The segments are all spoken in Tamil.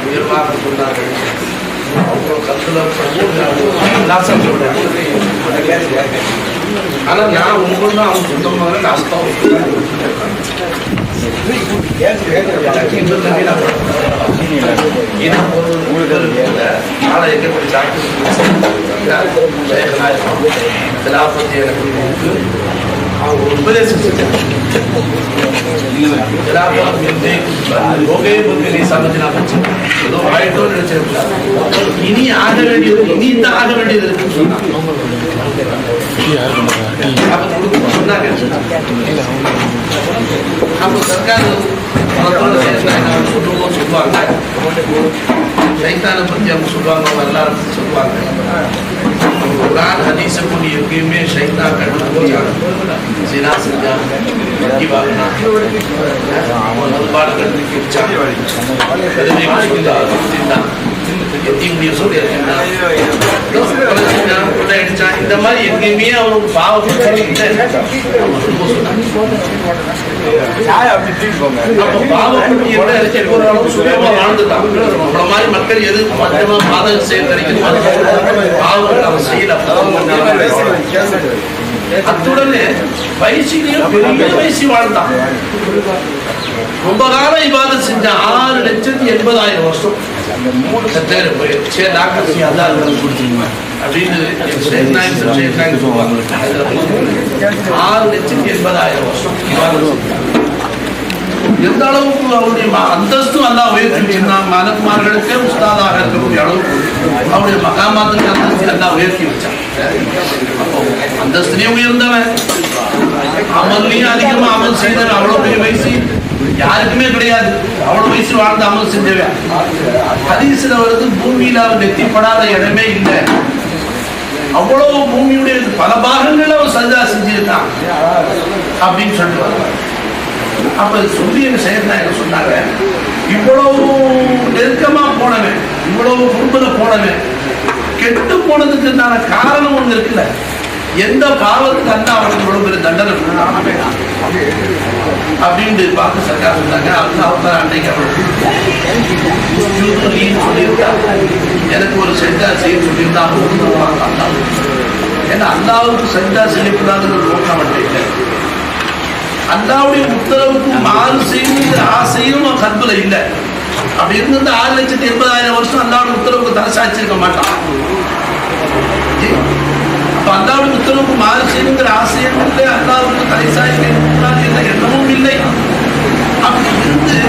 உயர்வாக சொன்னார்கள். அவ்வளோ கத்துல ஆனால் நான் உங்களும் தான் அவங்க சொந்தமாக லாஸ்ட்டாக நாளை எங்கப்படி சாப்பிட்டு அவங்க உபதேசம் இனி ஆக வேண்டியது இனி தான் ஆக வேண்டியது இருக்குன்னு சொன்னாங்க. அப்போ சர்க்கார் சொல்லுவாங்க, சைத்தானை பற்றி அவங்க சொல்லுவாங்க, வரலாறு சொல்லுவாங்க. குர்ஆன் ஹதீஸை கொண்டு எப்பயுமே சைத்தான் கண்டு சினா செஞ்சா வட்டி வாங்கினா மதுபான கல்விக்கு இந்த மாதிரி எங்கேயுமே அவனுக்கு பாவம் மாதிரி மக்கள் எது மற்றமா பாதகம் சேகரிக்கணும் பாவங்கள் அவன் செய்யல. அத்துடனே வயசிலையும் பெரிய வயசு வாழ்ந்தான். ரொம்ப காலம் இபாதத் செஞ்சான். 6,80,000 வருஷம். அப்படின்னு 6,80,000 வருஷம். எந்த அளவுக்கு அவருடைய அந்தஸ்தும் அல்லா உயர்த்தி மலக்குமார்களுக்கே உஸ்தாதாக இருக்கக்கூடிய அளவுக்கு அவருடைய மகாமாத்துக்கு அந்தஸ்து அல்லா உயர்த்தி வச்சான். அப்போ அந்தஸ்துலயே உயர்ந்தவன், அமல்லையும் அதிகமா அமல் செய்தவன். அவ்வளவு பெரிய வயசு யாருக்குமே கிடையாது. அவ்வளவு வயசு வாழ்ந்து அமல் செஞ்சவன். ஹதீஸ்ல வருது, பூமியில அவன் நெத்திப்படாத இடமே இல்லை. அவ்வளவு பூமியுடைய பல பாகங்கள் அவன் சஜா செஞ்சிருக்கான் அப்படின்னு சொல்லிட்டு வருவார். அப்ப சொல்லி என்ன செய்யறேன் சொன்னாங்க, இவ்வளவு நெருக்கமா போனவன், இவ்வளவு குடும்பல போனவன் கெட்டு போனதுக்கு காரணம் ஒண்ணு இருக்குல்ல. எந்த பாவத்துக்கு அந்த அவனுக்கு இவ்வளவு பெரிய தண்டனை அப்படின்னு பார்த்து சர்க்கார் சொன்னாங்க. அல்லாஹ் அன்றைக்கு அவனுக்கு எனக்கு ஒரு செஞ்சா செய்ய சொல்லியிருந்தா ஏன்னா அல்லாவுக்கு செஞ்சா செய்யக்கூடாதுன்னு நோக்கம் இல்லை. அல்லாவுடைய உத்தரவுக்கு மாறு செய்யுங்கிற ஆசையும் கற்பல இல்லை. அப்படி இருந்து 6,80,000 வருஷம் அல்லாவுடைய உத்தரவுக்கு தரசாச்சிருக்க மாட்டான். அப்ப அல்லாவுடைய உத்தரவுக்கு மாறு செய்யுங்கிற ஆசையும் இல்லை, அல்லாவுக்கு தலைசாய்க்க என்ற எண்ணமும் இல்லை. அப்படி இருந்து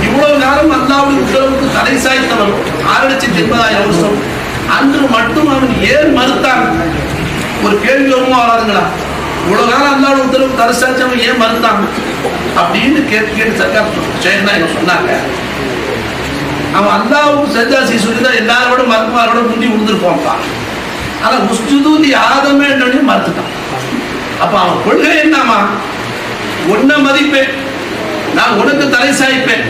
இவ்வளவு நேரம் அல்லாவுடைய உத்தரவுக்கு தலை சாய்த்தவன் 6,80,000 வருஷம். அன்று மட்டும் அவன் ஏன் மறுத்தான்? ஒரு கேள்வி வருமா வராதுங்களா? இவ்வளவு காலம் அல்லாவுடைய உத்தரவுக்கு தலை சாய்ச்சவன் ஏன் மறுத்தான் அப்படின்னு கேட்டு சர்க்கார் சொன்னாங்க. அவன் அல்லாவுக்கு சஜ்ஜாசி சொல்லிதான் எல்லாரோட மறுமாரோட முந்தி விழுந்துருப்பான். ஆனா முஸ்துதி ஆதமே மறுத்துட்டான். அப்ப அவன் கொள்கை என்னமா, உன்னை மதிப்பேன், நான் உனக்கு தலை சாய்ப்பேன்,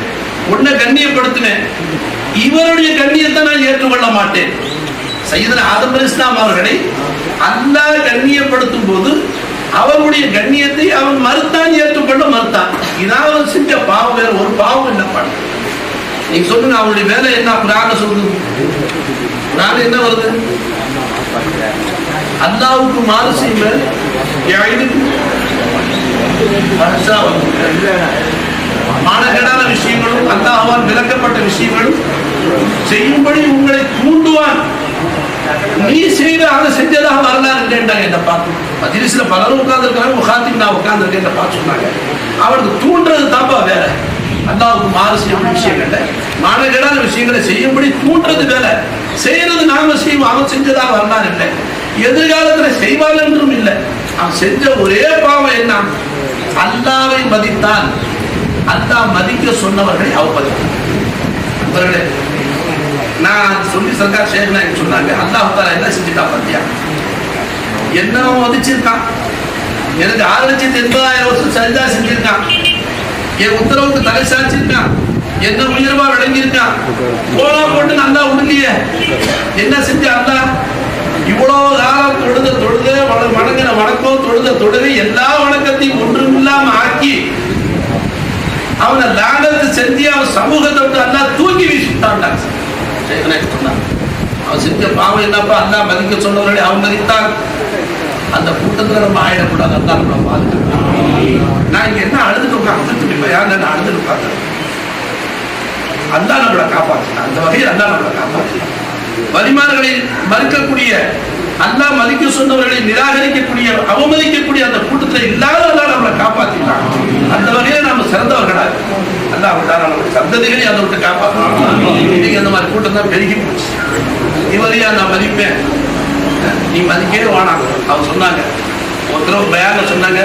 உன்னை கண்ணியப்படுத்தினேன், இவருடைய கண்ணியத்தை நான் ஏற்றுக்கொள்ள மாட்டேன். சையதுனா ஆதம் அலைஹிஸ்ஸலாம் அவர்களை அல்லாஹ் கண்ணியப்படுத்தும் போது அவருடைய கண்ணியத்தை அவன் மறுத்தான், ஏற்றுக்கொள்ள மறுத்தான். இதான் அவன் செஞ்ச பாவம். வேற ஒரு பாவம் என்ன பண்ண? நீங்க சொல்லுங்க, அவனுடைய வேலை என்ன? குர்ஆன்ல சொல்லுது. குர்ஆன்ல என்ன வருது? அல்லாஹ்வுக்கு மாறு செய்யுங்கள், மானகேடான விஷயங்களும் அல்லாஹ்வால் விலக்கப்பட்ட விஷயங்களும் செய்யும்படி உங்களை தூண்டுவான். நீ செய்த அதை செஞ்சதாக வரலாறு கேட்டாங்க. என்ன பார்த்து மஜ்லிஸ்ல பலரும் உட்கார்ந்து இருக்காங்க, முகாத்திப் நான் உட்கார்ந்து இருக்கேன் பார்த்து சொன்னாங்க. அவனுக்கு தூண்டுறது தாப்பா வேற. அல்லாஹ்வுக்கு மாறு செய்யக்கூடிய விஷயங்கள்ல மானகேடான விஷயங்களை செய்யும்படி தூண்டுறது வேற. செய்யறது நாம செய்வோம், அவன் செஞ்சதாக வரலாறு இல்லை. எதிர்காலத்துல செய்வாள் என்றும் இல்லை. அவன் செஞ்ச ஒரே பாவம் என்ன? அல்லாவை மதித்தான். அல்லாஹ் மதிக்க சொன்னவர்களை அவப்பதித்தார்களே. நான் சொல்லி சர்க்கார் ஷேக் நாயக் சொன்னாங்க, அல்லாஹ் தஆலா என்ன செஞ்சுட்டான் பாத்தியா? என்ன மதிச்சிருக்கான்? எனக்கு 6,80,000 வருஷம் சஜ்ஜா செஞ்சிருக்கான், என் உத்தரவுக்கு தலை சாய்ச்சிருக்கான், என்ன உயர்வா விளங்கியிருக்கான். போனா போட்டு நல்லா உடலையே என்ன செஞ்ச? அல்லாஹ் இவ்வளவு காலம் தொழுதே தொழுகை எல்லா வணக்கத்தையும் ஒன்றுமில்லாம ஆக்கி அவனை லானத்து செஞ்சு அவன் சமூகத்தை விட்டு அல்லாஹ் தூக்கி வீசிட்டான். அவன் செஞ்ச பாவம் என்னப்பா, அல்லாஹ் மதிக்க சொன்னவர்களை அவன் மதித்தான். அந்த கூட்டத்துல நம்ம ஆயிடக்கூடாது. அல்லாஹ் நம்ம பாதுகாக்கணும். நான் இங்க என்ன அழுதுட்டு உட்காந்துட்டு யாரு நான் அழுதுட்டு பார்த்தேன். அல்லாஹ் நம்மளை காப்பாற்றினான். அந்த வகையில் அல்லாஹ் நம்மளை காப்பாற்றினான். வலிமார்களை மறுக்கக்கூடிய, அல்லாஹ் மதிக்க சொன்னவர்களை நிராகரிக்கக்கூடிய, அவமதிக்கக்கூடிய அந்த கூட்டத்தில் இல்லாத அல்லாஹ் நம்மளை காப்பாற்றினான். அந்த வகையில நம்ம சிறந்தவர்களா அல்லாஹ் நம்ம சந்ததிகளை அதை விட்டு காப்பாற்றணும். இன்னைக்கு அந்த மாதிரி கூட்டம் தான் பெருகி போச்சு. இவரையா நான் மதிப்பேன், நீ மதிக்கவே வேணாம். அவங்க சொன்னாங்க, ஒருத்தரவு பயான சொன்னாங்க,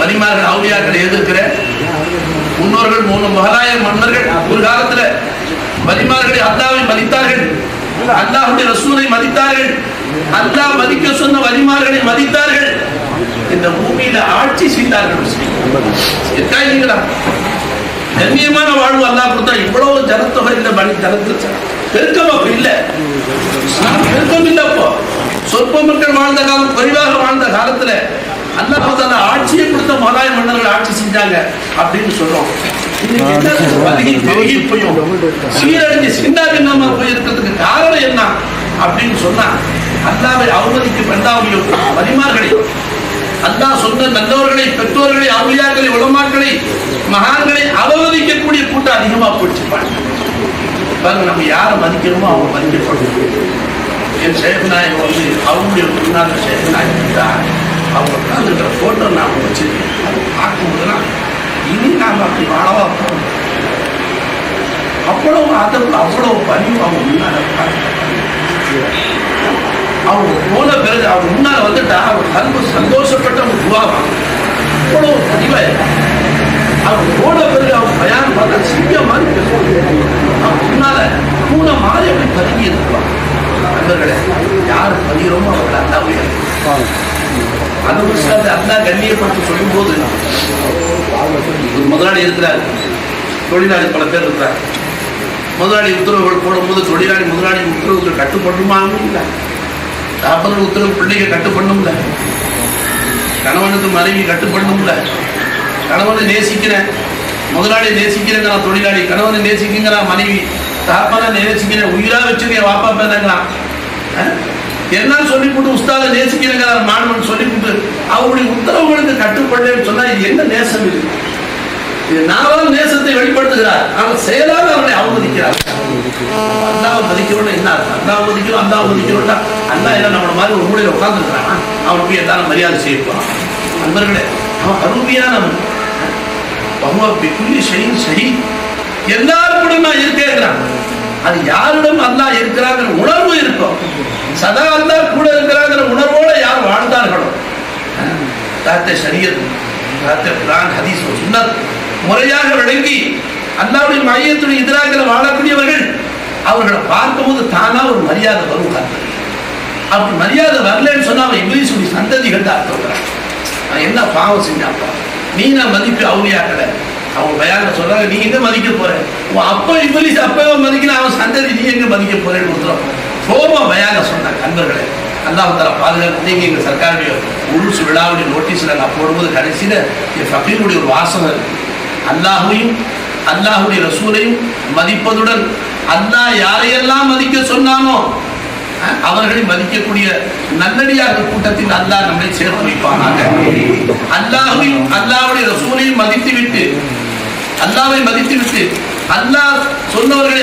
வலிமார்கள் அவுலியாக்களை எதிர்க்கிற முன்னோர்கள் 3 முகலாய மன்னர்கள் ஒரு காலத்துல வலிமார்களை அல்லாஹ்வை மதித்தார்கள், அல்லாஹ்வுடைய ரசூலை மதித்தார்கள், அல்லாஹ் மதிக்க சொன்ன வலிமார்களை மதித்தார்கள், இந்த பூமியில ஆட்சி செய்தார்கள். கண்ணியமான வாழ்வு அல்லாஹ் கொடுத்தா இவ்வளவு ஜனத்தொகை இந்த ஜனத்தில் பெருக்கம் அப்ப இல்ல, பெருக்கம் இல்ல. அப்போ சொற்ப மக்கள் வாழ்ந்த காலம், குறைவாக வாழ்ந்த காலத்துல அல்லாஹ் ஆட்சியை கொடுத்த மலாய மன்னர்கள் ஆட்சி செஞ்சாங்க அப்படின்னு சொல்றோம். சீரழிஞ்சு சின்னாபின்னமா போயிருக்கிறதுக்கு காரணம் என்ன அப்படின்னு சொன்னா, அல்லாஹ்வை அவமதிக்கும் இரண்டாவது வலிமார்களை, அல்லாஹ் சொன்ன நல்லவர்களை, பெற்றோர்களை, அவுலியாக்களை, உலமாக்களை, மகான்களை அவமதிக்கக்கூடிய கூட்டம் அதிகமா போயிடுச்சுப்பாங்க. பாருங்க, நம்ம யாரை மதிக்கிறோமோ அவங்க மதிக்கப்படும். என் சேகநாயகம் வந்து அவங்களுடைய முன்னாள் சேகநாயகம் அவங்க உட்காந்துருக்கிற போட்டோ நாம வச்சிருக்கேன். அதை பார்க்கும்போதுலாம் இனி நாம் அப்படி வாழவா போகணும். அவ்வளவு அதற்கு அவ்வளவு பணியும் அவங்க முன்னால அவங்க போன பிறகு அவங்க முன்னால வந்துட்டா அவங்க கல்வி சந்தோஷப்பட்ட அவங்க துவாவாங்க. அவ்வளவு பதிவா அவங்க போன பிறகு அவங்க பயான் பார்த்தா சிங்க மாதிரி பேசுவாங்க. அவங்க முன்னால பூனை மாதிரி அப்படி பதுங்கி இருக்குவாங்க. நண்பர்களே, யாரு பதிகிறோமோ அவங்களை அல்லாவே அந்த விஷயத்தை அல்லா கண்ணியப்படுத்தி சொல்லும் போது, முதலாளி இருக்கிறார், தொழிலாளி பல பேர் இருக்கிறார். முதலாளி உத்தரவுகள் போடும்போது தொழிலாளி முதலாளி உத்தரவுக்கு கட்டுப்படணுமாவும் இல்லை, தாப்பன உத்தரவு பிள்ளைங்க கட்டுப்படணும்ல, கணவனுக்கு மனைவி கட்டுப்படணும்ல. கணவனை நேசிக்கிறேன், முதலாளி நேசிக்கிறேங்கிறான் தொழிலாளி, கணவனை நேசிக்கிறான் மனைவி, தாப்பனை நேசிக்கிறேன், உயிரா வச்சிருக்கேன் வாப்பா பேருங்கிறான். என்னன்னு சொல்லி போட்டு உஸ்தாத நேசிக்கிறேங்கிற மாணவன் சொல்லி போட்டு அவருடைய உத்தரவுகளுக்கு கட்டுப்படலன்னு சொன்னா இது என்ன நேசம்? இது நாவல் நேசத்தை வெளிப்படுத்துகிறார், ஆனால் செயலாக அவனை அவமதிக்கிறார். அல்லாவை மதிக்கிறோம் என்ன அர்த்தம்? அல்லாவை மதிக்கிறோம், அல்லாவை மதிக்கிறோம்னா அல்லா என்ன நம்மள மாதிரி ஒரு மூலையில உட்கார்ந்துருக்கிறான், அவனுக்கு எல்லாரும் மரியாதை செய்யப்போறான். நண்பர்களே, அவன் அருமையானவன், சரி எல்லாரும் கூட நான் இருக்கேங்கிறான். அது யாரிடம் அல்லாஹ் இருக்கிறாங்கிற உணர்வு இருக்கும். சதா அல்லாஹ் கூட இருக்கிறாங்கிற உணர்வோட யார் வாழ்ந்தார்களோ, ஷரியத், குர்ஆன், ஹதீஸ், சுன்னத் முறையாக விளங்கி அல்லாஹ்வுடைய மையத்துடைய எதிராக வாழக்கூடியவர்கள், அவர்களை பார்க்கும்போது தானா ஒரு மரியாதை வரும். அப்படி மரியாதை வரலன்னு சொன்னா அவன் இப்லீஸுடைய சந்ததிகள் தான் அர்த்தம். என்ன பாவம் செஞ்சாப்பா, நீ நான் மதிப்பு அவுலியாக்களை அவங்க பயான்ல சொல்றாங்க, நீ எங்க மதிக்க போற? அப்ப இப்லீஸ் அப்பவே மதிக்கணும், அவன் சந்ததி நீ எங்க மதிக்க போறேன்னு கொடுத்துரும். கோபமா பயான்ல சொன்னாங்க. நண்பர்களே, அல்லாஹ் தஆலா பாதுகாப்பு. நீங்க எங்க சர்க்காருடைய உருசு விழாவுடைய நோட்டீஸ்ல நான் போடும்போது கடைசியில என் ஃபகீருடைய ஒரு வாசகம் இருக்கு. அல்லாஹையும் அல்லாஹுடைய ரசூலையும் மதிப்பதுடன் அல்லாஹ் யாரையெல்லாம் மதிக்க சொன்னானோ அவர்களை மதிக்கக்கூடிய நல்லடியார்கள் கூட்டத்தில் அல்லாஹ் நம்மை சேர்த்து வைப்பானாக. அல்லாஹையும் அல்லாஹுடைய ரசூலையும் மதித்துவிட்டு, அல்லாஹ்வை மதித்துவிட்டு அல்லாஹ் சொன்னவர்களை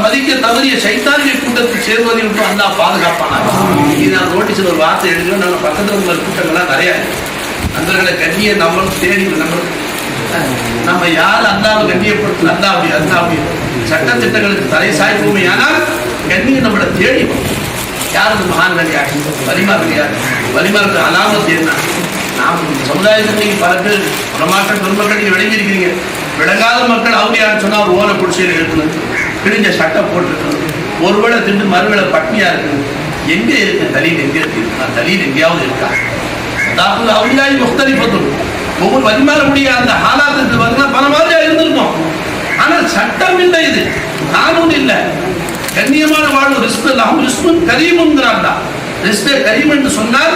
மதிக்க தவறிய சைத்தானிய கூட்டத்தில் சேர்வதை விட்டு அல்லாஹ் பாதுகாப்பானாக. இது நான் நோட்டீஸில் ஒரு வார்த்தை எழுதுகிறோம். நம்ம பக்கத்தில் உள்ள கூட்டங்கள்லாம் நிறையா நண்பர்களை கண்ணியை நம்ம தேடி நம்ம யார் அல்லாஹ்வை கண்ணியப்படுத்த அல்லாஹ்வுடைய சட்டத்திட்டங்களுக்கு தலை சாய்ப்போமே. ஆனால் கண்ணியம் நம்மளை தேடி யாருக்கு மகான்கள் யார், வலிமார்கள் யார், வலிமார்கள் அலாமத்து என்ன? நாம் சமுதாயத்தில் பல பேர் உலமாக்கள் பெருமக்கள் நீங்கள் விளங்கியிருக்கிறீங்க. விளங்காத மக்கள் அவரையான்னு சொன்னால் ஒரு ஓலை பிடிச்சியில் இருக்கணும், கிழிஞ்ச சட்டை போட்டுருக்கணும், ஒருவேளை திண்டு மறுவேளை பட்னியா இருக்கணும். எங்கே இருக்கு தலீல்? எங்கே இருக்கு? தலீல் எங்கேயாவது இருக்கா? அதாவது அவரியாய் முக்தலிஃபத்தும் ஒவ்வொரு வலிமாரக்கூடிய அந்த ஹாலாத்துக்கு பார்த்தீங்கன்னா பல மாதிரியா இருந்திருக்கும். ஆனால் சட்டம் இல்லை, இது கானூன் இல்லை. கண்ணியமான வாழ்வு ரிஸ்க் இல்லாமல் ரிஸ்குன் கரீமுங்கிறான்டா. ரிஸ்கே கரீம் என்று சொன்னால்